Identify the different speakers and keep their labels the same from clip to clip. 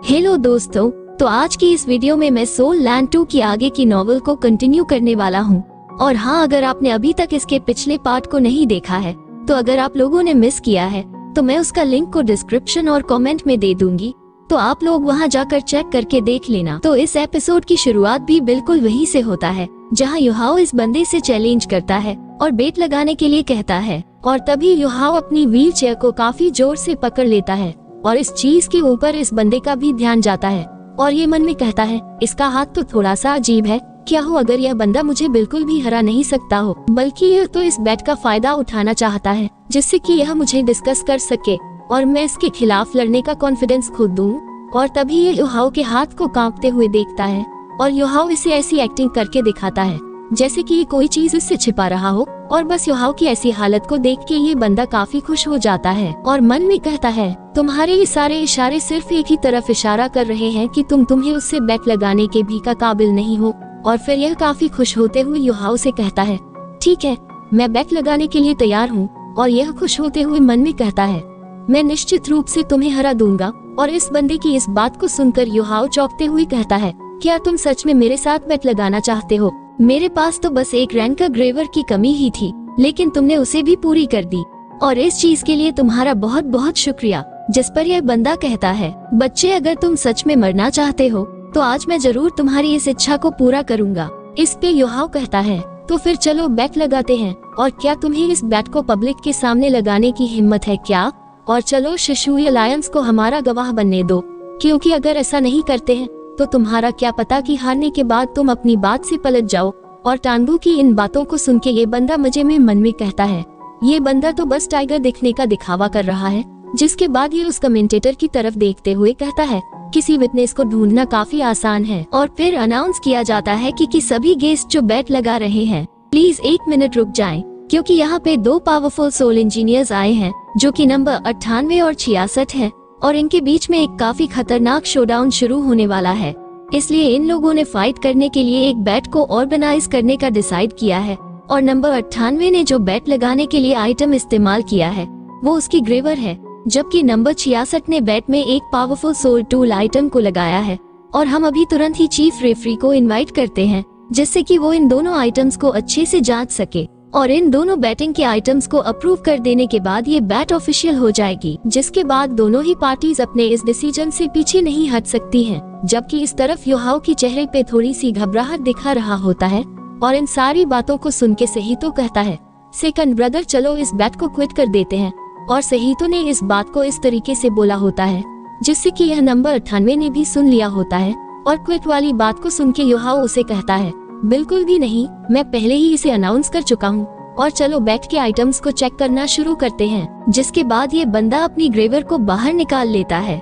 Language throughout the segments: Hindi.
Speaker 1: हेलो दोस्तों, तो आज की इस वीडियो में मैं सोल लैंड 2 की आगे की नॉवल को कंटिन्यू करने वाला हूँ। और हाँ, अगर आपने अभी तक इसके पिछले पार्ट को नहीं देखा है तो अगर आप लोगों ने मिस किया है तो मैं उसका लिंक को डिस्क्रिप्शन और कमेंट में दे दूंगी, तो आप लोग वहाँ जाकर चेक करके देख लेना। तो इस एपिसोड की शुरुआत भी बिल्कुल वहीं से होता है जहाँ युहाओ इस बंदे से चैलेंज करता है और बेट लगाने के लिए कहता है, और तभी युहाओ अपनी व्हील चेयर को काफी जोर से पकड़ लेता है और इस चीज के ऊपर इस बंदे का भी ध्यान जाता है और ये मन में कहता है, इसका हाथ तो थोड़ा सा अजीब है, क्या हो अगर यह बंदा मुझे बिल्कुल भी हरा नहीं सकता हो, बल्कि यह तो इस बैट का फायदा उठाना चाहता है जिससे कि यह मुझे डिस्कस कर सके और मैं इसके खिलाफ लड़ने का कॉन्फिडेंस खुद दूं। और तभी ये युहाओ के हाथ को कांपते हुए देखता है और युहाओ इसे ऐसी एक्टिंग करके दिखाता है जैसे कि ये कोई चीज इससे छिपा रहा हो, और बस युहाओ की ऐसी हालत को देख के ये बंदा काफी खुश हो जाता है और मन में कहता है, तुम्हारे ये सारे इशारे सिर्फ एक ही तरफ इशारा कर रहे हैं कि तुम्हें उससे बैट लगाने के भी का काबिल नहीं हो। और फिर यह काफी खुश होते हुए युहाओ से कहता है, ठीक है, मैं बैट लगाने के लिए तैयार हूँ। और यह खुश होते हुए मन में कहता है, मैं निश्चित रूप से तुम्हें हरा दूंगा। और इस बंदे की इस बात को सुनकर युहाओ चौंकते हुए कहता है, क्या तुम सच में मेरे साथ बैट लगाना चाहते हो? मेरे पास तो बस एक रैंक का ग्रेवर की कमी ही थी, लेकिन तुमने उसे भी पूरी कर दी और इस चीज के लिए तुम्हारा बहुत बहुत शुक्रिया। जिस पर यह बंदा कहता है, बच्चे अगर तुम सच में मरना चाहते हो तो आज मैं जरूर तुम्हारी इस इच्छा को पूरा करूंगा। इस पे युहाओ कहता है, तो फिर चलो बैट लगाते हैं। और क्या तुम्हें इस बैट को पब्लिक के सामने लगाने की हिम्मत है क्या? और चलो शिशुई अलायंस को हमारा गवाह बनने दो, क्योंकि अगर ऐसा नहीं करते हैं तो तुम्हारा क्या पता कि हारने के बाद तुम अपनी बात से पलट जाओ। और टांगू की इन बातों को सुन के ये बंदा मजे में मन में कहता है, ये बंदा तो बस टाइगर दिखने का दिखावा कर रहा है। जिसके बाद ये उस कमेंटेटर की तरफ देखते हुए कहता है, किसी विटनेस को ढूंढना काफी आसान है। और फिर अनाउंस किया जाता है कि सभी गेस्ट जो बैट लगा रहे हैं प्लीज 1 मिनट रुक जाएं, क्योंकि यहाँ पे 2 पावरफुल सोल इंजीनियर्स आए हैं जो कि नंबर 98 और 66 है, और इनके बीच में एक काफी खतरनाक शोडाउन शुरू होने वाला है। इसलिए इन लोगों ने फाइट करने के लिए एक बैट को ऑर्गेनाइज करने का डिसाइड किया है। और नंबर 98 ने जो बैट लगाने के लिए आइटम इस्तेमाल किया है वो उसकी ग्रेवर है, जबकि नंबर 66 ने बैट में एक पावरफुल सोल टूल आइटम को लगाया है। और हम अभी तुरंत ही चीफ रेफरी को इनवाइट करते हैं जिससे कि वो इन दोनों आइटम्स को अच्छे से जांच सके, और इन दोनों बैटिंग के आइटम्स को अप्रूव कर देने के बाद ये बैट ऑफिशियल हो जाएगी, जिसके बाद दोनों ही पार्टीज अपने इस डिसीजन से पीछे नहीं हट सकती हैं। जबकि इस तरफ युहाओ की चेहरे पे थोड़ी सी घबराहट दिखा रहा होता है और इन सारी बातों को सुन के सहीतो कहता है, सेकंड ब्रदर चलो इस बैट को क्विट कर देते हैं। और सहीतो ने इस बात को इस तरीके से बोला होता है जिससे कि यह नंबर 98 ने भी सुन लिया होता है। और क्विट वाली बात को सुन के युहाओ उसे कहता है, बिल्कुल भी नहीं, मैं पहले ही इसे अनाउंस कर चुका हूँ, और चलो बैट के आइटम्स को चेक करना शुरू करते हैं। जिसके बाद ये बंदा अपनी ग्रेवर को बाहर निकाल लेता है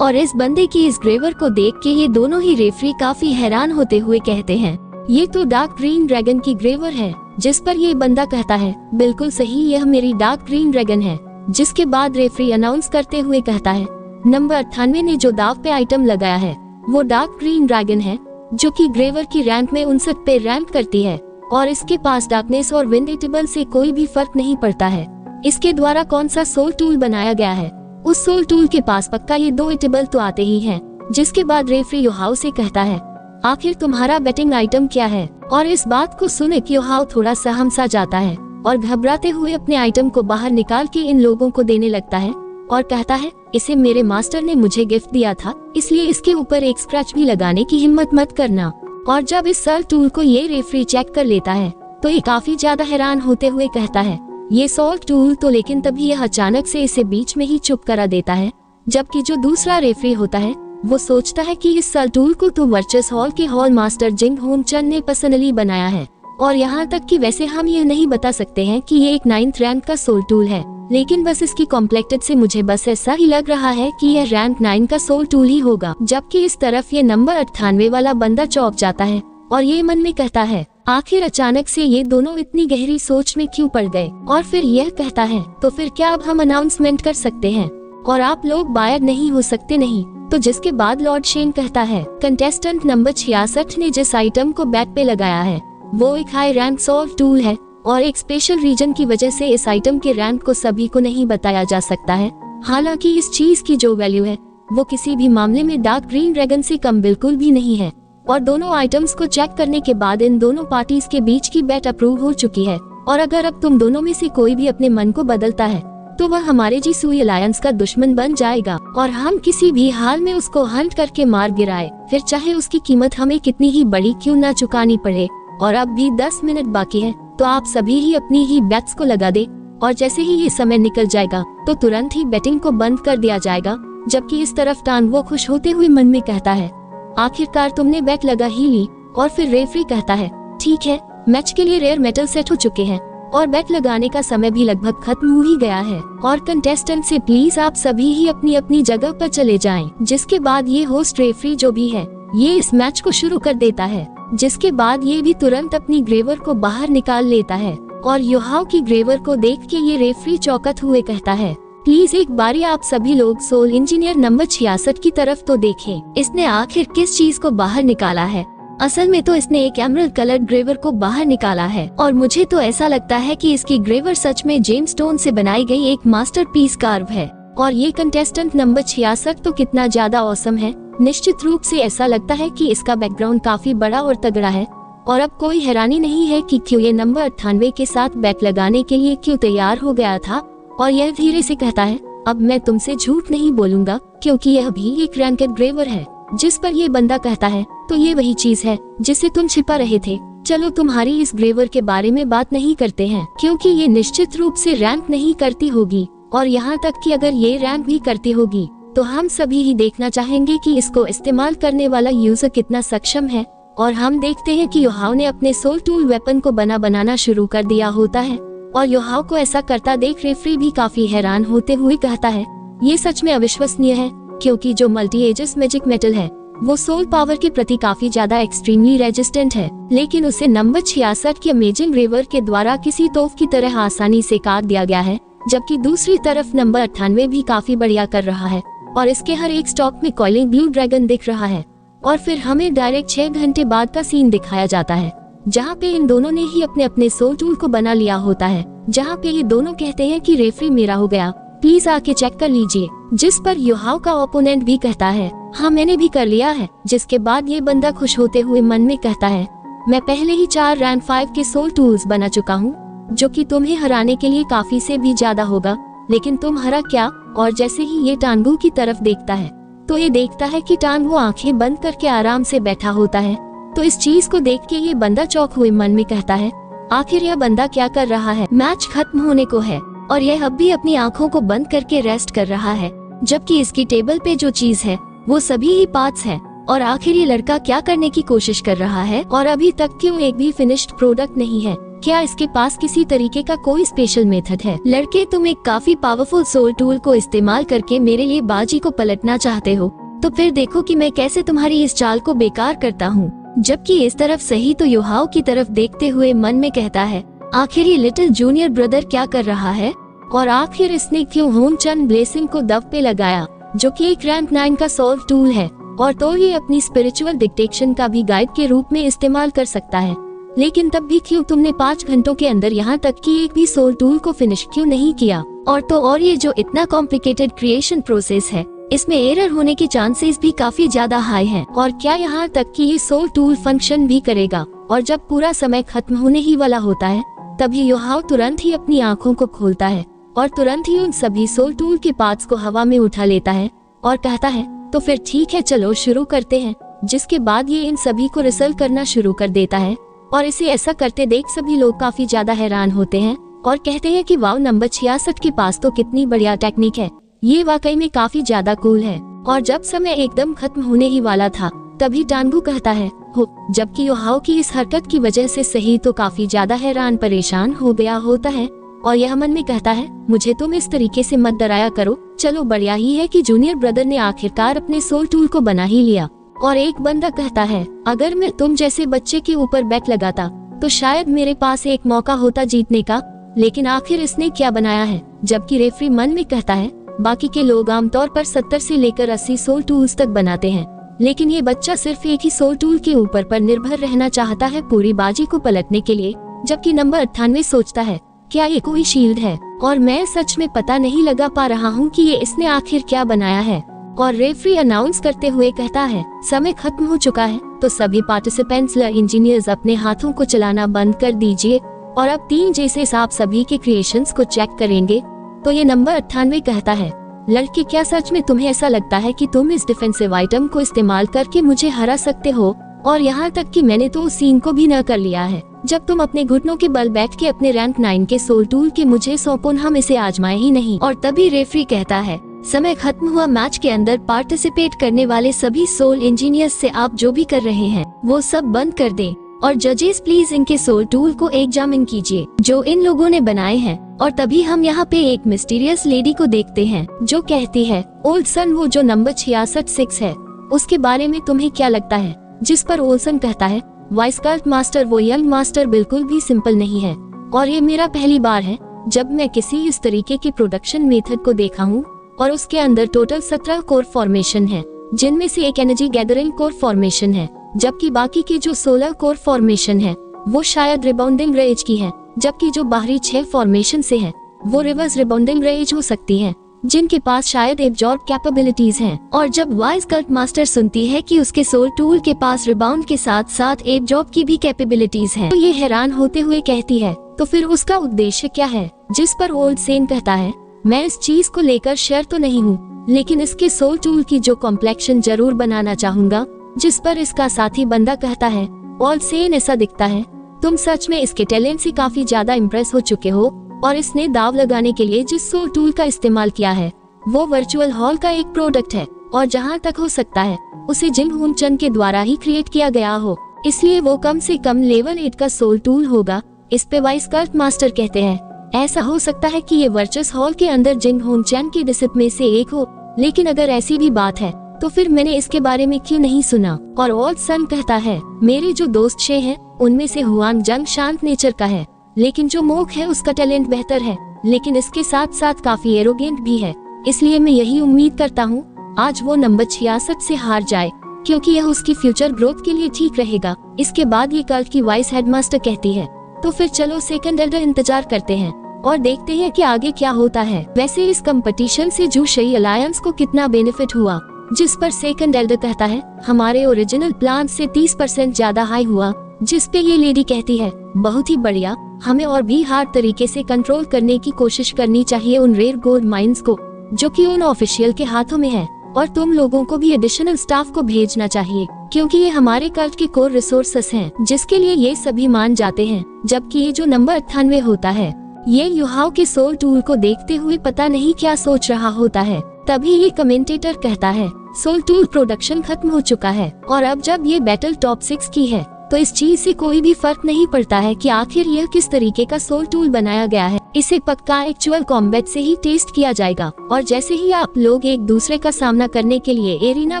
Speaker 1: और इस बंदे की इस ग्रेवर को देख के ये दोनों ही रेफरी काफी हैरान होते हुए कहते हैं, ये तो डार्क ग्रीन ड्रैगन की ग्रेवर है। जिस पर ये बंदा कहता है, बिल्कुल सही, यह मेरी डार्क ग्रीन ड्रैगन है। जिसके बाद रेफरी अनाउंस करते हुए कहता है, नंबर 98 ने जो दाव पे आइटम लगाया है वो डार्क ग्रीन ड्रैगन है, जो कि ग्रेवर की रैंक में 59 पे रैंक करती है, और इसके पास डार्कनेस और विंड इटेबल से कोई भी फर्क नहीं पड़ता है। इसके द्वारा कौन सा सोल टूल बनाया गया है, उस सोल टूल के पास पक्का ये 2 इटेबल तो आते ही हैं। जिसके बाद रेफरी युहाओ से कहता है, आखिर तुम्हारा बैटिंग आइटम क्या है? और इस बात को सुन के युहाओ थोड़ा सा हमसा जाता है और घबराते हुए अपने आइटम को बाहर निकाल के इन लोगों को देने लगता है और कहता है, इसे मेरे मास्टर ने मुझे गिफ्ट दिया था, इसलिए इसके ऊपर एक स्क्रैच भी लगाने की हिम्मत मत करना। और जब इस सोल टूल को ये रेफरी चेक कर लेता है तो ये काफी ज्यादा हैरान होते हुए कहता है, ये सोल टूल तो, लेकिन तभी यह अचानक से इसे बीच में ही चुप करा देता है। जबकि जो दूसरा रेफरी होता है वो सोचता है कि इस सोल टूल को तो वर्चस हॉल के हॉल मास्टर जिंग होम चन ने पर्सनली बनाया है, और यहाँ तक कि वैसे हम यह नहीं बता सकते हैं कि ये एक 9th रैंक का सोल टूल है, लेकिन बस इसकी कॉम्प्लेक्टेड से मुझे बस ऐसा ही लग रहा है कि यह रैंक 9 का सोल टूल ही होगा। जबकि इस तरफ ये नंबर 98 वाला बंदा चौंक जाता है और ये मन में कहता है, आखिर अचानक से ये दोनों इतनी गहरी सोच में क्यों पड़ गए। और फिर यह कहता है, तो फिर क्या अब हम अनाउंसमेंट कर सकते हैं और आप लोग बाहर नहीं हो सकते नहीं? तो जिसके बाद लॉर्ड शेन कहता है, कंटेस्टेंट नंबर 66 ने जिस आइटम को बैट पे लगाया है वो एक हाई रैंक सोल टूल है, और एक स्पेशल रीजन की वजह से इस आइटम के रैंक को सभी को नहीं बताया जा सकता है। हालांकि इस चीज की जो वैल्यू है वो किसी भी मामले में डार्क ग्रीन ड्रैगन से कम बिल्कुल भी नहीं है। और दोनों आइटम्स को चेक करने के बाद इन दोनों पार्टीज के बीच की बेट अप्रूव हो चुकी है। और अगर अब तुम दोनों में से कोई भी अपने मन को बदलता है तो वह हमारे जीसुई अलायंस का दुश्मन बन जाएगा और हम किसी भी हाल में उसको हंट करके मार गिराए, फिर चाहे उसकी कीमत हमें कितनी ही बड़ी क्यों न चुकानी पड़े। और अब भी 10 मिनट बाकी है, तो आप सभी ही अपनी ही बेट्स को लगा दे और जैसे ही ये समय निकल जाएगा तो तुरंत ही बेटिंग को बंद कर दिया जाएगा। जबकि इस तरफ टानवो खुश होते हुए मन में कहता है, आखिरकार तुमने बेट लगा ही ली। और फिर रेफरी कहता है, ठीक है, मैच के लिए रेयर मेटल सेट हो चुके हैं और बेट लगाने का समय भी लगभग खत्म हो ही गया है। और कंटेस्टेंट से प्लीज आप सभी ही अपनी अपनी जगह पर चले जाएं। जिसके बाद ये होस्ट रेफरी जो भी है ये इस मैच को शुरू कर देता है। जिसके बाद ये भी तुरंत अपनी ग्रेवर को बाहर निकाल लेता है और योहाव की ग्रेवर को देख के ये रेफरी चौकत हुए कहता है, प्लीज एक बारी आप सभी लोग सोल इंजीनियर नंबर 66 की तरफ तो देखें। इसने आखिर किस चीज को बाहर निकाला है। असल में तो इसने एक एमरल्ड कलर्ड ग्रेवर को बाहर निकाला है और मुझे तो ऐसा लगता है कि इसकी ग्रेवर सच में जेम्स स्टोन से बनाई गई एक मास्टरपीस कार्व है। और ये कंटेस्टेंट नंबर 66 तो कितना ज्यादा औसम है। निश्चित रूप से ऐसा लगता है कि इसका बैकग्राउंड काफी बड़ा और तगड़ा है। और अब कोई हैरानी नहीं है कि क्यों ये नंबर 98 के साथ बैट लगाने के लिए क्यों तैयार हो गया था। और यह धीरे से कहता है, अब मैं तुमसे झूठ नहीं बोलूंगा क्योंकि यह भी एक रैंकेड ग्रेवर है। जिस पर ये बंदा कहता है, तो ये वही चीज है जिसे तुम छिपा रहे थे। चलो तुम्हारी इस ग्रेवर के बारे में बात नहीं करते हैं क्योंकि ये निश्चित रूप से रैंक नहीं करती होगी। और यहाँ तक कि अगर ये रैंक भी करती होगी तो हम सभी ही देखना चाहेंगे कि इसको इस्तेमाल करने वाला यूजर कितना सक्षम है। और हम देखते हैं कि योहाव ने अपने सोल टूल वेपन को बनाना शुरू कर दिया होता है। और योहाव को ऐसा करता देख रेफरी भी काफी हैरान होते हुए कहता है, ये सच में अविश्वसनीय है क्योंकि जो मल्टी एजेस मैजिक मेटल है वो सोल पावर के प्रति काफी ज्यादा एक्सट्रीमली रेजिस्टेंट है, लेकिन उसे नंबर 66 की अमेजिंग ग्रेवर के द्वारा किसी तोफ की तरह आसानी से काट दिया गया है। जबकि दूसरी तरफ नंबर 98 भी काफी बढ़िया कर रहा है और इसके हर एक स्टॉक में कॉइलिंग ब्लू ड्रैगन दिख रहा है। और फिर हमें डायरेक्ट 6 घंटे बाद का सीन दिखाया जाता है जहाँ पे इन दोनों ने ही अपने अपने सोल टूल को बना लिया होता है। जहाँ पे ये दोनों कहते हैं कि रेफरी मेरा हो गया, प्लीज आके चेक कर लीजिए। जिस पर योहाव का ओपोनेंट भी कहता है, हाँ मैंने भी कर लिया है। जिसके बाद ये बंदा खुश होते हुए मन में कहता है, मैं पहले ही 4 रैंक 5 के सोल टूल्स बना चुका हूँ जो कि तुम्हें हराने के लिए काफी से भी ज्यादा होगा, लेकिन तुम हरा क्या। और जैसे ही ये टांगू की तरफ देखता है तो ये देखता है कि टांगू आंखें बंद करके आराम से बैठा होता है। तो इस चीज को देख के ये बंदा चौंक हुए मन में कहता है, आखिर यह बंदा क्या कर रहा है। मैच खत्म होने को है और यह अब भी अपनी आंखों को बंद करके रेस्ट कर रहा है, जबकि इसकी टेबल पे जो चीज है वो सभी ही पार्ट्स हैं। और आखिर ये लड़का क्या करने की कोशिश कर रहा है और अभी तक क्यों एक भी फिनिश्ड प्रोडक्ट नहीं है। क्या इसके पास किसी तरीके का कोई स्पेशल मेथड है। लड़के, तुम एक काफी पावरफुल सोल टूल को इस्तेमाल करके मेरे लिए बाजी को पलटना चाहते हो, तो फिर देखो कि मैं कैसे तुम्हारी इस चाल को बेकार करता हूँ। जबकि इस तरफ सही तो योहाव की तरफ देखते हुए मन में कहता है, आखिर ये लिटिल जूनियर ब्रदर क्या कर रहा है और आखिर इसने क्यों होम चन ब्लेसिंग को दब पे लगाया जो कि एक रैंक 9 का सोल टूल है। और तो ये अपनी स्पिरिचुअल डिक्टेशन का भी गाइड के रूप में इस्तेमाल कर सकता है, लेकिन तब भी क्यों तुमने 5 घंटों के अंदर यहाँ तक कि एक भी सोल टूल को फिनिश क्यों नहीं किया। और ये जो इतना कॉम्प्लिकेटेड क्रिएशन प्रोसेस है इसमें एरर होने के चांसेस भी काफी ज्यादा हाई हैं। और क्या यहाँ तक कि ये सोल टूल फंक्शन भी करेगा। और जब पूरा समय खत्म होने ही वाला होता है तभी योहाव तुरंत ही अपनी आंखों को खोलता है और तुरंत ही उन सभी सोल टूल के पार्ट्स को हवा में उठा लेता है और कहता है, तो फिर ठीक है चलो शुरू करते हैं। जिसके बाद ये इन सभी को रिसल करना शुरू कर देता है और इसे ऐसा करते देख सभी लोग काफी ज्यादा हैरान होते हैं और कहते हैं कि वाव, नंबर 66 के पास तो कितनी बढ़िया टेक्निक है, ये वाकई में काफी ज्यादा कूल है। और जब समय एकदम खत्म होने ही वाला था तभी टांगू कहता है हो, जबकि योहाव की इस हरकत की वजह से सही तो काफी ज्यादा हैरान परेशान हो गया होता है और यह मन में कहता है, मुझे तुम इस तरीके से मत डराया करो, चलो बढ़िया ही है कि जूनियर ब्रदर ने आखिरकार अपने सोल टूल को बना ही लिया। और एक बंदा कहता है, अगर मैं तुम जैसे बच्चे के ऊपर बैट लगाता तो शायद मेरे पास एक मौका होता जीतने का, लेकिन आखिर इसने क्या बनाया है। जबकि रेफरी मन में कहता है, बाकी के लोग आमतौर पर 70 से लेकर 80 सोल टूल्स तक बनाते हैं, लेकिन ये बच्चा सिर्फ एक ही सोल टूल के ऊपर पर निर्भर रहना चाहता है पूरी बाजी को पलटने के लिए। जबकि नंबर 98 सोचता है, क्या ये कोई शील्ड है और मैं सच में पता नहीं लगा पा रहा हूँ कि ये इसने आखिर क्या बनाया है। और रेफरी अनाउंस करते हुए कहता है समय खत्म हो चुका है, तो सभी पार्टिसिपेंट्स इंजीनियर्स अपने हाथों को चलाना बंद कर दीजिए और अब 3 जैसे आप सभी के क्रिएशंस को चेक करेंगे। तो ये नंबर 98 कहता है लड़की, क्या सच में तुम्हें ऐसा लगता है कि तुम इस डिफेंसिव आइटम को इस्तेमाल करके मुझे हरा सकते हो? और यहाँ तक कि मैंने तो उस सीन को भी न कर लिया है जब तुम अपने घुटनों के बल बैठ के अपने रैंक 9 के सोल टूल के मुझे सौंपो, हम इसे आजमाए ही नहीं। और तभी रेफरी कहता है समय खत्म हुआ। मैच के अंदर पार्टिसिपेट करने वाले सभी सोल इंजीनियर्स से आप जो भी कर रहे हैं वो सब बंद कर दें और जजेस प्लीज इनके सोल टूल को एग्जामिन कीजिए जो इन लोगों ने बनाए हैं। और तभी हम यहाँ पे एक मिस्टीरियस लेडी को देखते हैं जो कहती है ओल्सन, वो जो नंबर 66 है उसके बारे में तुम्हें क्या लगता है? जिस पर ओल्सन कहता है वाइस कल्ट मास्टर, वो यंग मास्टर बिल्कुल भी सिंपल नहीं है और ये मेरा पहली बार है जब मैं किसी इस तरीके के प्रोडक्शन मेथड को देखा हूँ। और उसके अंदर टोटल 17 कोर फॉर्मेशन है जिनमें से एक एनर्जी गैदरिंग कोर फॉर्मेशन है, जबकि बाकी के जो 16 कोर फॉर्मेशन है वो शायद रिबाउंडिंग रेज की है, जबकि जो बाहरी 6 फॉर्मेशन से है वो रिवर्स रिबाउंडिंग रेज हो सकती है जिनके पास शायद एब्जॉर्ब कैपेबिलिटीज हैं। और जब वाइज कल्ट मास्टर सुनती है कि उसके सोल टूल के पास रिबाउंड के साथ साथ एब्जॉर्ब की भी कैपेबिलिटीज हैं, तो ये हैरान होते हुए कहती है तो फिर उसका उद्देश्य क्या है? जिस पर ओल्ड सेन कहता है मैं इस चीज को लेकर श्योर तो नहीं हूँ, लेकिन इसके सोल टूल की जो कॉम्प्लेक्शन जरूर बनाना चाहूंगा। जिस पर इसका साथी बंदा कहता है ओल्ड सेन, ऐसा दिखता है तुम सच में इसके टैलेंट से काफी ज्यादा इम्प्रेस हो चुके हो और इसने दाव लगाने के लिए जिस सोल टूल का इस्तेमाल किया है वो वर्चुअल हॉल का एक प्रोडक्ट है और जहाँ तक हो सकता है उसे जिन हुन चंद के द्वारा ही क्रिएट किया गया हो, इसलिए वो कम से कम लेवल 8 का सोल टूल होगा। इस पे वाइस कल्ट मास्टर कहते हैं ऐसा हो सकता है कि ये वर्चुअल हॉल के अंदर जिंग हुन चंद के डिसिप में से एक हो, लेकिन अगर ऐसी भी बात है तो फिर मैंने इसके बारे में क्यों नहीं सुना? और ओल्ड सन कहता है मेरे जो दोस्त 6 हैं उनमें से हुआंग जंग शांत नेचर का है, लेकिन जो मोक है उसका टैलेंट बेहतर है, लेकिन इसके साथ साथ काफी एरोगेंट भी है। इसलिए मैं यही उम्मीद करता हूँ आज वो नंबर 66 से हार जाए, क्योंकि यह उसकी फ्यूचर ग्रोथ के लिए ठीक रहेगा। इसके बाद ये कल्ट की वाइस हेडमास्टर कहती है तो फिर चलो सेकंड एल्डर इंतजार करते हैं और देखते हैं कि आगे क्या होता है। वैसे इस कंपटीशन से जूशई अलायंस को कितना बेनिफिट हुआ? जिस पर सेकंड एल्डर कहता है हमारे ओरिजिनल प्लान से 30% ज्यादा हाई हुआ। जिस पे ये लेडी कहती है बहुत ही बढ़िया, हमें और भी हार्ड तरीके से कंट्रोल करने की कोशिश करनी चाहिए उन रेयर गोल्ड माइंस को जो कि उन ऑफिशियल के हाथों में है, और तुम लोगों को भी एडिशनल स्टाफ को भेजना चाहिए क्योंकि ये हमारे कल्ट के कोर रिसोर्सेस हैं जिसके लिए ये सभी मान जाते हैं। जबकि ये जो नंबर 98 होता है ये युहाओ के सोल टूल को देखते हुए पता नहीं क्या सोच रहा होता है। तभी ये कमेंटेटर कहता है सोल टूल प्रोडक्शन खत्म हो चुका है और अब जब ये बैटल टॉप 6 की है तो इस चीज से कोई भी फर्क नहीं पड़ता है कि आखिर यह किस तरीके का सोल टूल बनाया गया है। इसे पक्का एक्चुअल कॉम्बैट से ही टेस्ट किया जाएगा और जैसे ही आप लोग एक दूसरे का सामना करने के लिए एरिना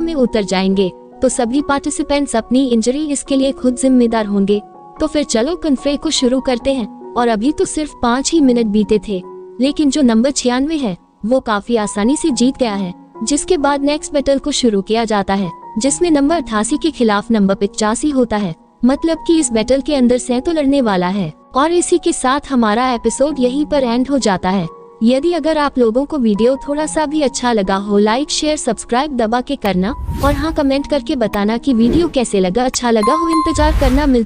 Speaker 1: में उतर जाएंगे तो सभी पार्टिसिपेंट्स अपनी इंजरी इसके लिए खुद जिम्मेदार होंगे। तो फिर चलो कन्फ्रे को शुरू करते हैं। और अभी तो सिर्फ 5 ही मिनट बीते थे, लेकिन जो नंबर 96 है वो काफी आसानी से जीत गया है। जिसके बाद नेक्स्ट बैटल को शुरू किया जाता है जिसमें नंबर 88 के खिलाफ नंबर 85 होता है। मतलब कि इस बैटल के अंदर सैतो लड़ने वाला है। और इसी के साथ हमारा एपिसोड यहीं पर एंड हो जाता है। यदि अगर आप लोगों को वीडियो थोड़ा सा भी अच्छा लगा हो लाइक शेयर सब्सक्राइब दबा के करना, और हाँ कमेंट करके बताना कि वीडियो कैसे लगा। अच्छा लगा हो इंतजार करना। मिलते